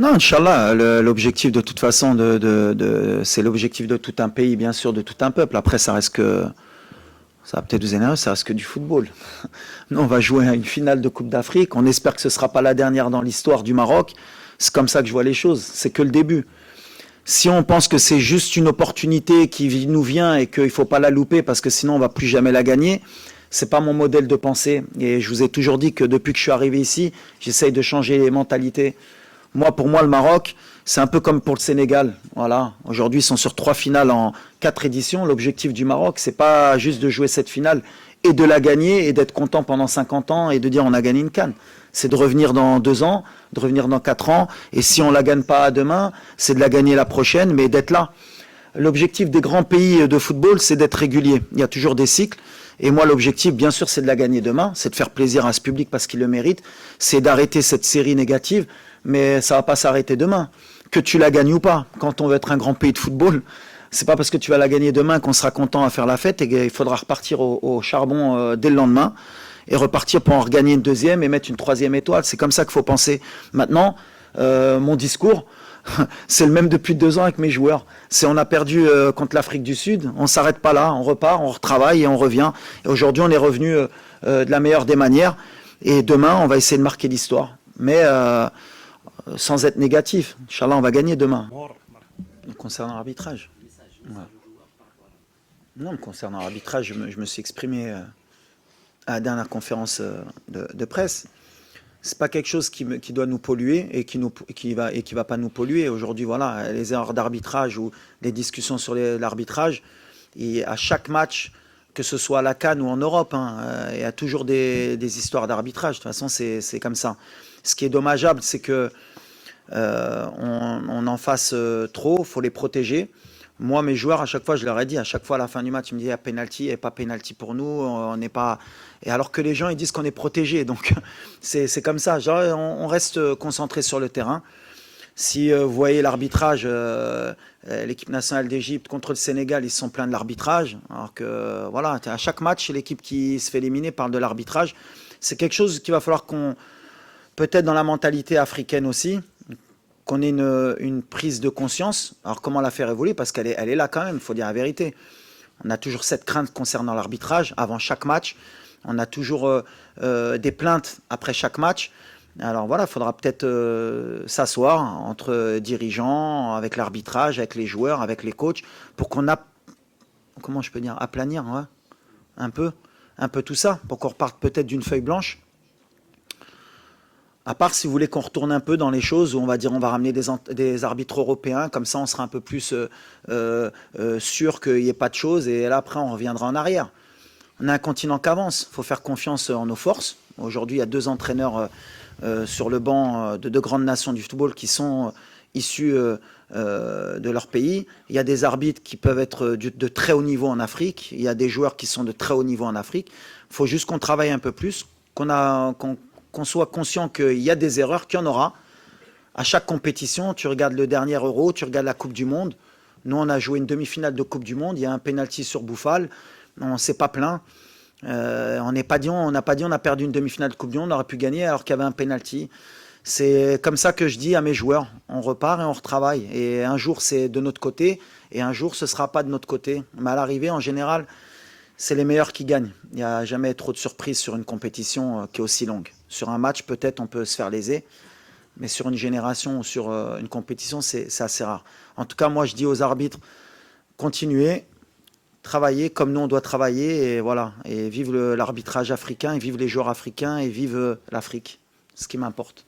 Non, Inch'Allah, l'objectif de toute façon, c'est l'objectif de tout un pays, bien sûr, de tout un peuple. Après, ça va peut-être vous énerver, ça reste que du football. Nous, on va jouer à une finale de Coupe d'Afrique. On espère que ce ne sera pas la dernière dans l'histoire du Maroc. C'est comme ça que je vois les choses. C'est que le début. Si on pense que c'est juste une opportunité qui nous vient et qu'il ne faut pas la louper parce que sinon on ne va plus jamais la gagner, c'est pas mon modèle de pensée. Et je vous ai toujours dit que depuis que je suis arrivé ici, j'essaye de changer les mentalités. Moi, pour moi, le Maroc, c'est un peu comme pour le Sénégal. Voilà. Aujourd'hui, ils sont sur 3 finales en 4 éditions. L'objectif du Maroc, c'est pas juste de jouer cette finale et de la gagner et d'être content pendant 50 ans et de dire on a gagné une CAN. C'est de revenir dans 2 ans, de revenir dans 4 ans. Et si on la gagne pas demain, c'est de la gagner la prochaine, mais d'être là. L'objectif des grands pays de football, c'est d'être régulier. Il y a toujours des cycles. Et moi, l'objectif, bien sûr, c'est de la gagner demain. C'est de faire plaisir à ce public parce qu'il le mérite. C'est d'arrêter cette série négative. Mais ça va pas s'arrêter demain. Que tu la gagnes ou pas. Quand on veut être un grand pays de football, c'est pas parce que tu vas la gagner demain qu'on sera content à faire la fête et qu'il faudra repartir au charbon dès le lendemain et repartir pour en regagner une deuxième et mettre une troisième étoile. C'est comme ça qu'il faut penser. Maintenant, mon discours, c'est le même depuis 2 ans avec mes joueurs. C'est on a perdu contre l'Afrique du Sud, on s'arrête pas là, on repart, on retravaille et on revient. Et aujourd'hui, on est revenu de la meilleure des manières. Et demain, on va essayer de marquer l'histoire. Mais sans être négatif. Inch'Allah, on va gagner demain. Concernant l'arbitrage. Ouais. Non, concernant l'arbitrage, je me suis exprimé à la dernière conférence de presse. C'est pas quelque chose qui doit nous polluer et qui va pas nous polluer. Aujourd'hui, voilà, les erreurs d'arbitrage ou les discussions sur l'arbitrage, et à chaque match, que ce soit à la CAN ou en Europe, il y a toujours des histoires d'arbitrage. De toute façon, c'est comme ça. Ce qui est dommageable, c'est que on en fasse trop, faut les protéger. Moi, mes joueurs, à chaque fois, je leur ai dit, à chaque fois à la fin du match, ils me disaient, il y a penalty, il n'y a pas penalty pour nous, on n'est pas... Et alors que les gens, ils disent qu'on est protégé. Donc, c'est comme ça. Genre, on reste concentré sur le terrain. Si vous voyez l'arbitrage, l'équipe nationale d'Égypte contre le Sénégal, ils se sont plaints de l'arbitrage. Alors que, voilà, à chaque match, l'équipe qui se fait éliminer parle de l'arbitrage. C'est quelque chose qu'il va falloir qu'on... Peut-être dans la mentalité africaine aussi, qu'on ait une prise de conscience. Alors comment la faire évoluer? Parce qu'elle est là quand même, il faut dire la vérité. On a toujours cette crainte concernant l'arbitrage avant chaque match. On a toujours des plaintes après chaque match. Alors voilà, il faudra peut-être s'asseoir entre dirigeants, avec l'arbitrage, avec les joueurs, avec les coachs, pour qu'on a, comment je peux dire, aplanir ouais, un peu tout ça, pour qu'on reparte peut-être d'une feuille blanche. À part si vous voulez qu'on retourne un peu dans les choses où on va dire on va ramener des arbitres européens, comme ça on sera un peu plus sûr qu'il n'y ait pas de choses et là après on reviendra en arrière. On a un continent qui avance, il faut faire confiance en nos forces. Aujourd'hui il y a 2 entraîneurs sur le banc de 2 grandes nations du football qui sont issus de leur pays. Il y a des arbitres qui peuvent être de très haut niveau en Afrique, il y a des joueurs qui sont de très haut niveau en Afrique. Il faut juste qu'on travaille un peu plus, qu'on soit conscient qu'il y a des erreurs, qu'il y en aura. À chaque compétition, tu regardes le dernier Euro, tu regardes la Coupe du Monde. Nous, on a joué une demi-finale de Coupe du Monde. Il y a un penalty sur Bouffal. On ne s'est pas plaint. On n'a pas dit on a perdu une demi-finale de Coupe du Monde, on aurait pu gagner alors qu'il y avait un penalty. C'est comme ça que je dis à mes joueurs. On repart et on retravaille. Et un jour, c'est de notre côté. Et un jour, ce ne sera pas de notre côté. Mais à l'arrivée, en général, c'est les meilleurs qui gagnent. Il n'y a jamais trop de surprises sur une compétition qui est aussi longue. Sur un match, peut-être, on peut se faire léser. Mais sur une génération ou sur une compétition, c'est assez rare. En tout cas, moi, je dis aux arbitres, continuez, travaillez comme nous, on doit travailler. Et voilà. Et vive l'arbitrage africain, et vive les joueurs africains, et vive l'Afrique. Ce qui m'importe.